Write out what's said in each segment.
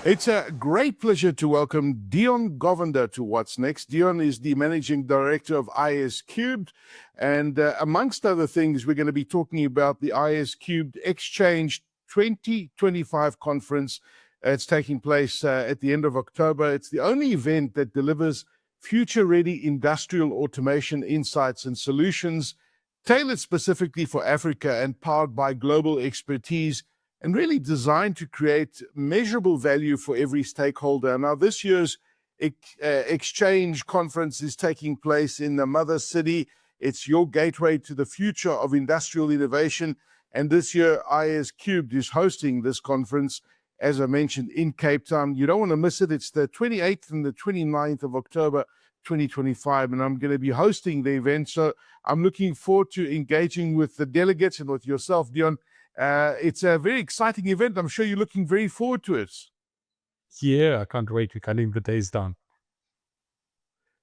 It's a great pleasure to welcome Dion Govender to What's Next. Dion is the Managing Director of IS³, and amongst other things, we're going to be talking about the IS³ X-Change 2025 conference. It's taking place at the end of October. It's the only event that delivers future-ready industrial automation insights and solutions tailored specifically for Africa and powered by global expertise, and really designed to create measurable value for every stakeholder. Now, this year's Exchange conference is taking place in the mother city. It's your gateway to the future of industrial innovation. And this year, IS³ is hosting this conference, as I mentioned, in Cape Town. You don't want to miss it. It's the 28th and the 29th of October, 2025, and I'm going to be hosting the event. So I'm looking forward to engaging with the delegates and with yourself, Dion. It's a very exciting event. I'm sure you're looking very forward to it. Yeah, I can't wait. We're counting the days down.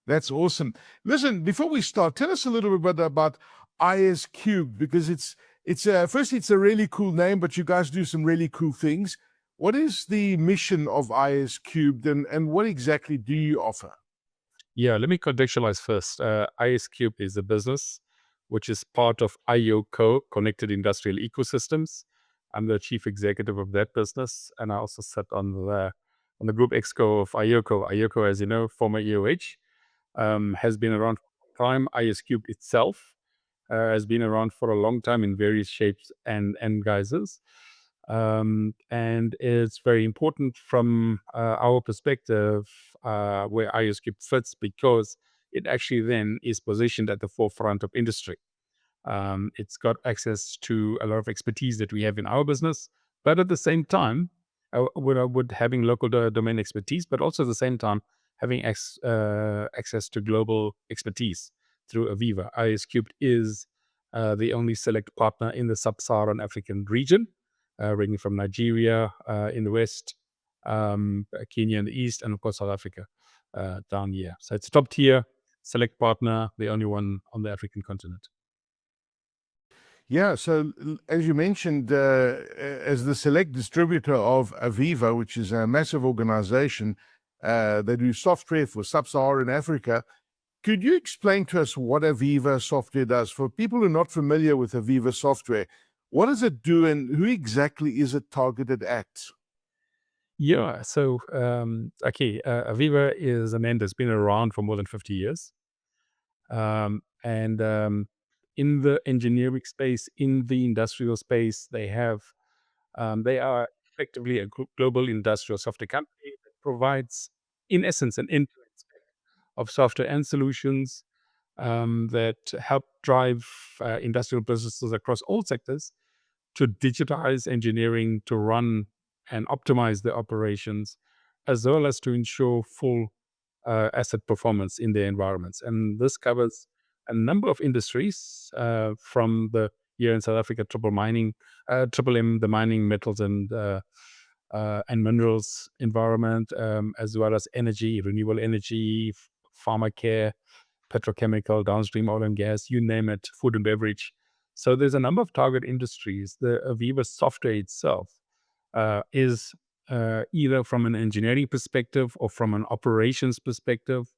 That's awesome. Listen, before we start, tell us a little bit about IS³, because it's firstly, it's a really cool name, but you guys do some really cool things. What is the mission of IS³ and what exactly do you offer? Yeah, let me contextualize first. IS³ is a business which is part of IOCO, Connected Industrial Ecosystems. I'm the chief executive of that business, and I also sit on the group exco of IOCO. IOCO, as you know, former EOH, has been around for a time. IS³ itself has been around for a long time in various shapes and guises. And it's very important from our perspective where IS³ fits, because it actually then is positioned at the forefront of industry. It's got access to a lot of expertise that we have in our business, but at the same time, with having local domain expertise, but also at the same time having access to global expertise through AVEVA. IS³ is the only select partner in the sub-Saharan African region, ranging from Nigeria in the west, Kenya in the east, and of course South Africa down here. So it's a top tier select partner, the only one on the African continent. Yeah, so as you mentioned, as the select distributor of AVEVA, which is a massive organization that do software for sub-Saharan Africa, could you explain to us what AVEVA software does? For people who are not familiar with AVEVA software, what does it do and who exactly is it targeted at? Yeah, so AVEVA is a name that's been around for more than 50 years. In the engineering space, in the industrial space, they are effectively a global industrial software company that provides, in essence, an end-to-end stack of software and solutions that help drive industrial businesses across all sectors to digitize engineering, to run and optimize their operations, as well as to ensure full asset performance in their environments. And this covers a number of industries, from the here in South Africa, triple M, the mining, metals and minerals environment, as well as energy, renewable energy, pharma care, petrochemical, downstream oil and gas, you name it, food and beverage. So there's a number of target industries. The AVEVA software itself is either from an engineering perspective or from an operations perspective,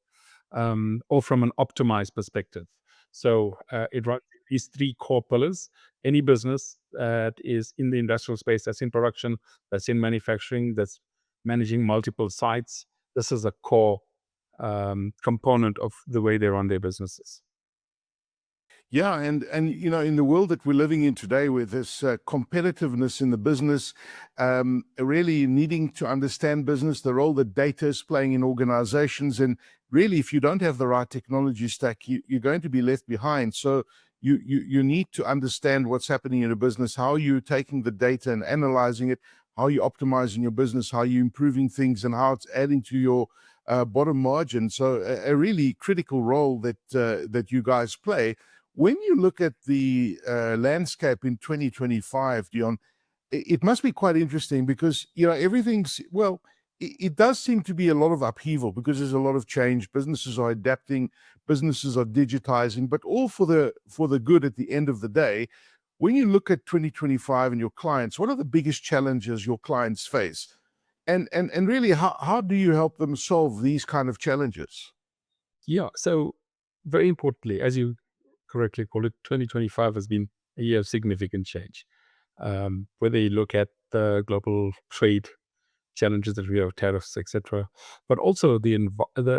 or from an optimized perspective. So it runs these three core pillars. Any business that is in the industrial space, that's in production, that's in manufacturing, that's managing multiple sites, this is a core component of the way they run their businesses. Yeah, and you know, in the world that we're living in today, with this competitiveness in the business, really needing to understand business, the role that data is playing in organizations, and really, if you don't have the right technology stack, you're going to be left behind. So you need to understand what's happening in a business, how you're taking the data and analyzing it, how you're optimizing your business, how you're improving things, and how it's adding to your bottom margin. So a really critical role that you guys play. When you look at the landscape in 2025, Dion, it must be quite interesting because, you know, everything's, well, it does seem to be a lot of upheaval because there's a lot of change. Businesses are adapting, businesses are digitizing, but all for the good at the end of the day. When you look at 2025 and your clients, what are the biggest challenges your clients face? And really, how do you help them solve these kind of challenges? Yeah. So very importantly, as you correctly call it, 2025 has been a year of significant change. Whether you look at the global trade challenges that we have, tariffs, etc., but also the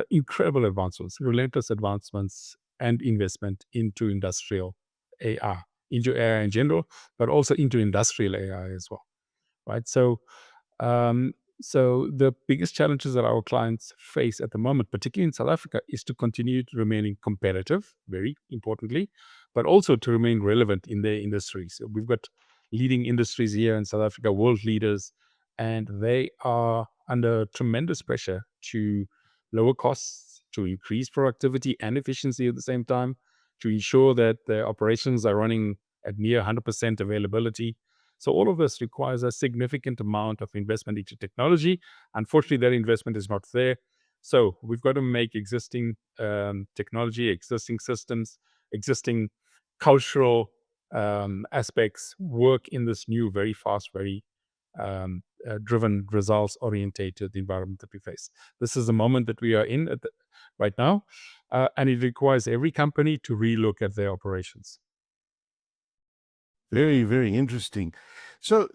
incredible advancements, relentless advancements, and investment into industrial AI, into AI in general, but also into industrial AI as well, right? Um, so the biggest challenges that our clients face at the moment, particularly in South Africa, is to continue to remaining competitive, very importantly, but also to remain relevant in their industries. So we've got leading industries here in South Africa, world leaders, and they are under tremendous pressure to lower costs, to increase productivity and efficiency at the same time, to ensure that their operations are running at near 100% availability. So all of this requires a significant amount of investment into technology. Unfortunately, that investment is not there. So we've got to make existing technology, existing systems, existing cultural aspects work in this new, very fast, very driven, results orientated environment that we face. This is the moment that we are in right now, and it requires every company to relook at their operations. Very, very interesting. So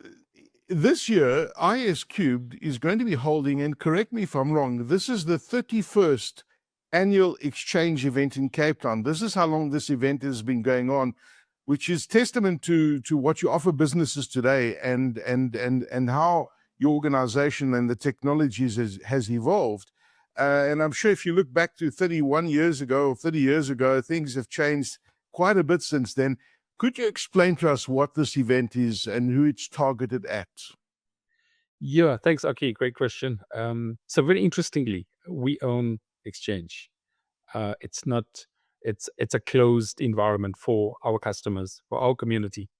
this year, IS³ is going to be holding, and correct me if I'm wrong, this is the 31st annual exchange event in Cape Town. This is how long this event has been going on, which is testament to what you offer businesses today, and how your organization and the technologies has evolved. And I'm sure if you look back to 31 years ago or 30 years ago, things have changed quite a bit since then. Could you explain to us what this event is and who it's targeted at? Yeah, thanks. Okay, great question. So very interestingly, we own Exchange. It's not. It's a closed environment for our customers, for our community.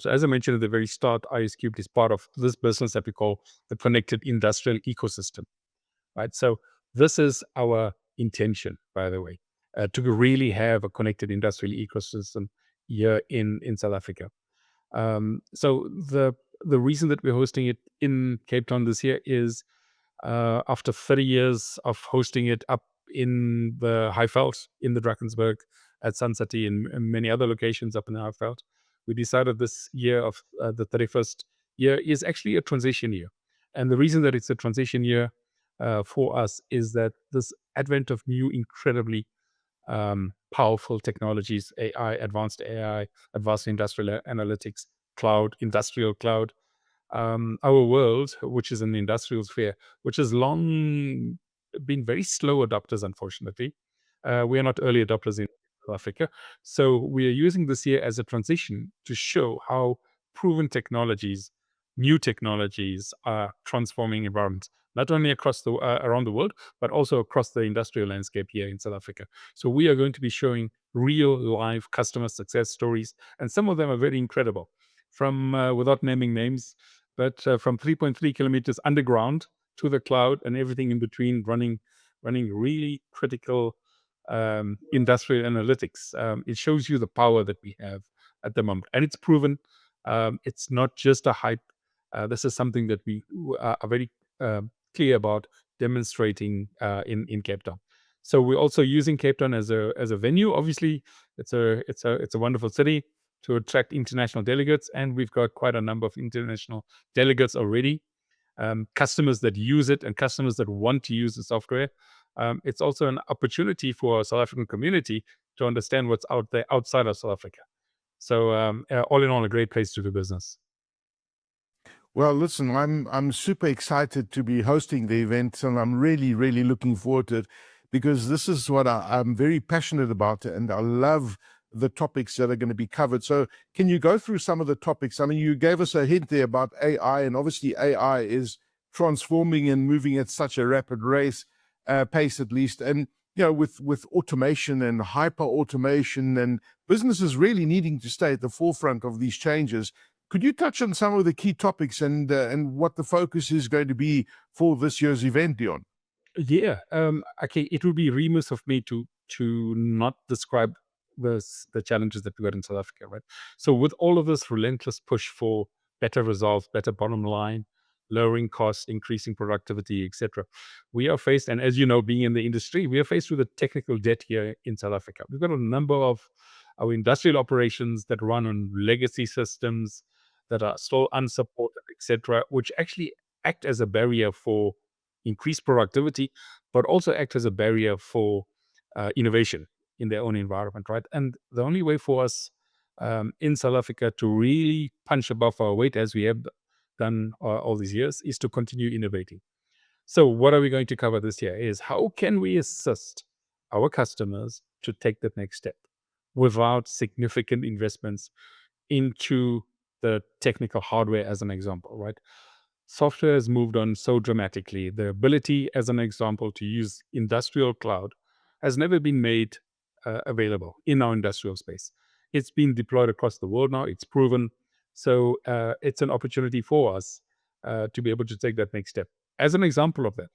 So as I mentioned at the very start, IS³ is part of this business that we call the connected industrial ecosystem, right? So this is our intention, by the way, to really have a connected industrial ecosystem here in South Africa. So the reason that we're hosting it in Cape Town this year is after 30 years of hosting it up in the Highveld, in the Drakensberg, at Sun City, and many other locations up in the Highveld, we decided this year of the 31st year is actually a transition year. And the reason that it's a transition year for us is that this advent of new, incredibly powerful technologies, AI, advanced industrial analytics, cloud, industrial cloud, our world, which is in the industrial sphere, which has long been very slow adopters, unfortunately. We are not early adopters in South Africa. So we are using this year as a transition to show how proven technologies, new technologies are transforming environments, not only across around the world, but also across the industrial landscape here in South Africa. So we are going to be showing real live customer success stories, and some of them are very incredible. From without naming names, but from 3.3 kilometers underground to the cloud and everything in between, running really critical industrial analytics. It shows you the power that we have at the moment, and it's proven. It's not just a hype. This is something that we are very clear about demonstrating in Cape Town. So we're also using Cape Town as a venue. Obviously, it's a wonderful city to attract international delegates, and we've got quite a number of international delegates already, customers that use it and customers that want to use the software. It's also an opportunity for our South African community to understand what's out there outside of South Africa. So all in all, a great place to do business. Well, listen, I'm super excited to be hosting the event, and I'm really, really looking forward to it, because this is what I'm very passionate about, and I love the topics that are going to be covered. So can you go through some of the topics? I mean, you gave us a hint there about AI, and obviously AI is transforming and moving at such a rapid pace at least. And, you know, with automation and hyper automation and businesses really needing to stay at the forefront of these changes, could you touch on some of the key topics and what the focus is going to be for this year's event, Dion? Yeah. Okay. It would be remiss of me to not describe the challenges that we got in South Africa, right? So with all of this relentless push for better results, better bottom line, lowering costs, increasing productivity, etc. We are faced, and as you know, being in the industry, we are faced with a technical debt here in South Africa. We've got a number of our industrial operations that run on legacy systems that are still unsupported, etc., which actually act as a barrier for increased productivity, but also act as a barrier for innovation in their own environment, right? And the only way for us in South Africa to really punch above our weight, as we have done all these years, is to continue innovating. So what are we going to cover this year is how can we assist our customers to take that next step without significant investments into the technical hardware, as an example, right? Software has moved on so dramatically. The ability, as an example, to use industrial cloud has never been made available in our industrial space. It's been deployed across the world now. It's proven. So it's an opportunity for us to be able to take that next step. As an example of that,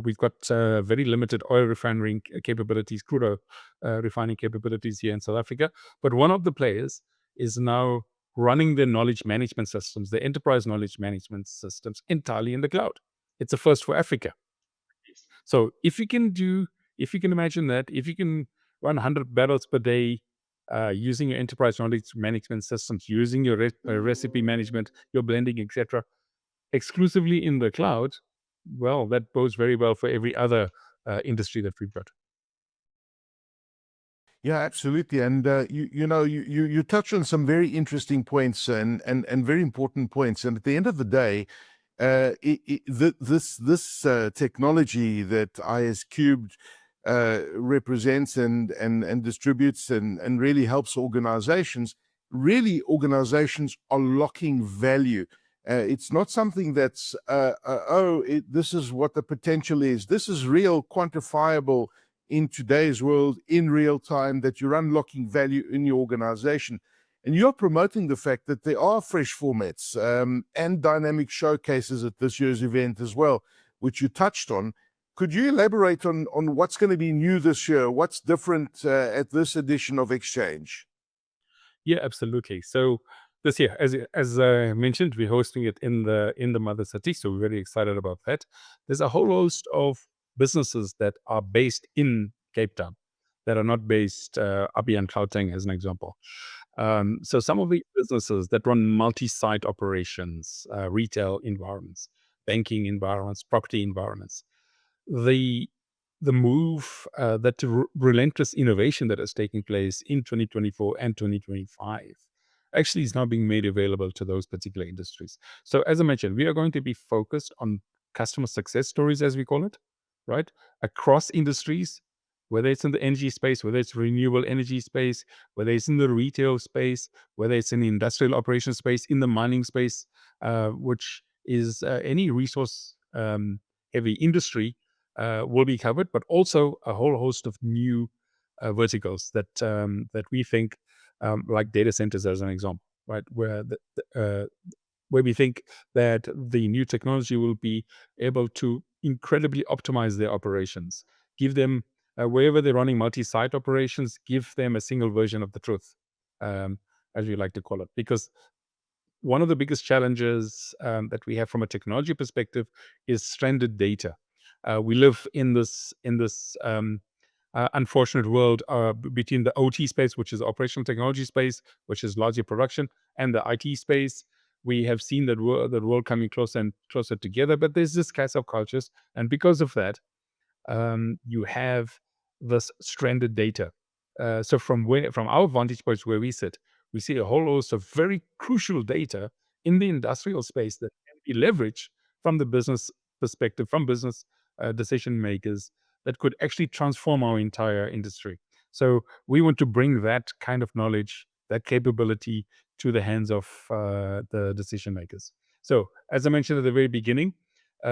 we've got very limited oil refining capabilities, crude oil refining capabilities here in South Africa. But one of the players is now running their knowledge management systems, the enterprise knowledge management systems, entirely in the cloud. It's a first for Africa. So if you can imagine that, if you can run 100 barrels per day using your enterprise knowledge management systems, using your recipe management, your blending, etc., exclusively in the cloud, well, that bodes very well for every other industry that we've got. Yeah, absolutely. And you touch on some very interesting points and very important points. And at the end of the day, this technology that ISCubed represents and distributes and really helps organizations. Really, organizations are locking value. It's not something that's this is what the potential is. This is real, quantifiable in today's world, in real time, that you're unlocking value in your organization. And you're promoting the fact that there are fresh formats and dynamic showcases at this year's event as well, which you touched on. Could you elaborate on what's going to be new this year? What's different at this edition of X-Change? Yeah, absolutely. So this year, as I mentioned, we're hosting it in the mother city, so we're very excited about that. There's a whole host of businesses that are based in Cape Town that are not based up here in Gauteng, as an example. So some of the businesses that run multi-site operations, retail environments, banking environments, property environments, the move, that relentless innovation that is taking place in 2024 and 2025 actually is now being made available to those particular industries. So as I mentioned, we are going to be focused on customer success stories, as we call it, right? Across industries, whether it's in the energy space, whether it's renewable energy space, whether it's in the retail space, whether it's in the industrial operation space, in the mining space, which is any resource heavy industry will be covered, but also a whole host of new verticals that we think, like data centers as an example, right, where where we think that the new technology will be able to incredibly optimize their operations, give them wherever they're running multi-site operations, give them a single version of the truth, as we like to call it, because one of the biggest challenges that we have from a technology perspective is stranded data. We live in this unfortunate world between the OT space, which is operational technology space, which is largely production, and the IT space. We have seen that world coming closer and closer together, but there's this clash of cultures, and because of that, you have this stranded data. So from our vantage point where we sit, we see a whole host of very crucial data in the industrial space that can be leveraged from the business perspective, from business decision makers, that could actually transform our entire industry. So we want to bring that kind of knowledge, that capability, to the hands of the decision makers. So as I mentioned at the very beginning,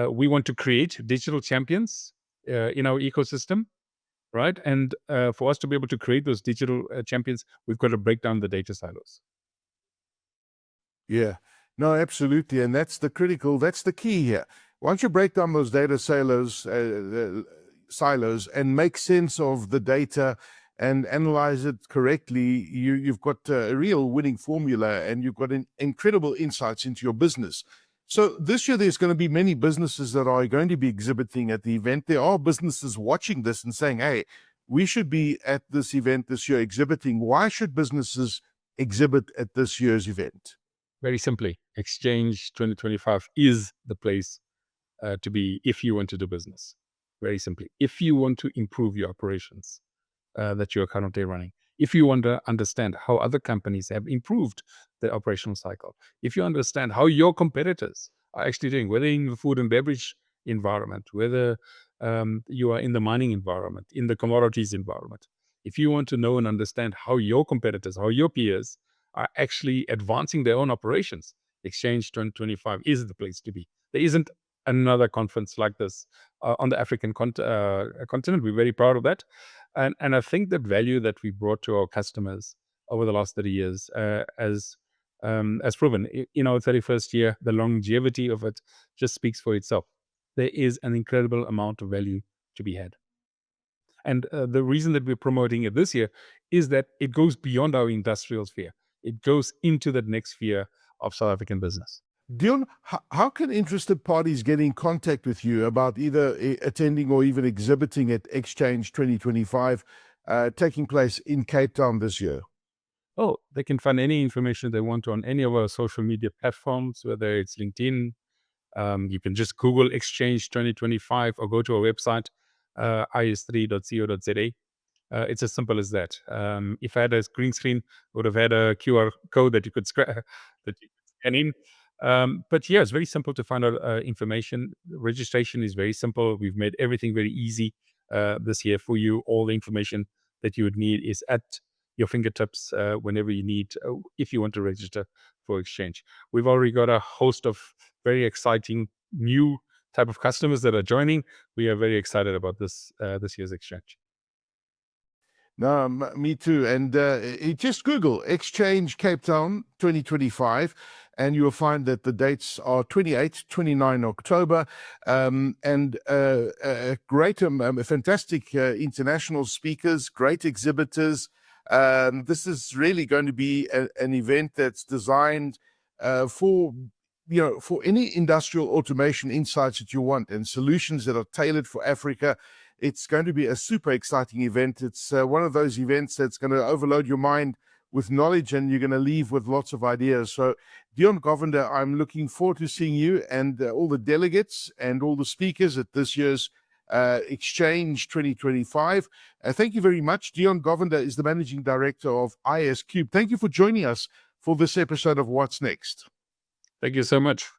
we want to create digital champions in our ecosystem, right? And for us to be able to create those digital champions, we've got to break down the data silos. Yeah, no, absolutely. And that's the key here. Once you break down those data silos and make sense of the data and analyze it correctly, you've got a real winning formula, and you've got incredible insights into your business. So this year, there's going to be many businesses that are going to be exhibiting at the event. There are businesses watching this and saying, hey, we should be at this event this year exhibiting. Why should businesses exhibit at this year's event? Very simply, Exchange 2025 is the place to be if you want to do business. Very simply, if you want to improve your operations that you're currently running, if you want to understand how other companies have improved their operational cycle, if you understand how your competitors are actually doing, whether in the food and beverage environment, whether you are in the mining environment, in the commodities environment, if you want to know and understand how your competitors, how your peers are actually advancing their own operations, Exchange 2025 is the place to be. There isn't another conference like this on the African continent. We're very proud of that. And I think that value that we brought to our customers over the last 30 years as proven. In our 31st year, the longevity of it just speaks for itself. There is an incredible amount of value to be had. And the reason that we're promoting it this year is that it goes beyond our industrial sphere. It goes into the next sphere of South African business. Dion, how can interested parties get in contact with you about either attending or even exhibiting at Exchange 2025 taking place in Cape Town this year? Oh, they can find any information they want on any of our social media platforms, whether it's LinkedIn. You can just Google Exchange 2025 or go to our website, is3.co.za. It's as simple as that. If I had a green screen, I would have had a QR code that you could scan in. But yeah, it's very simple to find out information. Registration is very simple. We've made everything very easy this year for you. All the information that you would need is at your fingertips whenever you need, if you want to register for Exchange. We've already got a host of very exciting new type of customers that are joining. We are very excited about this year's Exchange. No, me too. And just Google Exchange Cape Town 2025, and you'll find that the dates are 28, 29 October, and great, fantastic international speakers, great exhibitors. This is really going to be an event that's designed for any industrial automation insights that you want and solutions that are tailored for Africa. It's going to be a super exciting event. It's one of those events that's going to overload your mind with knowledge, and you're going to leave with lots of ideas. So, Dion Govender, I'm looking forward to seeing you and all the delegates and all the speakers at this year's Exchange 2025. Thank you very much. Dion Govender is the Managing Director of IS³. Thank you for joining us for this episode of What's Next. Thank you so much.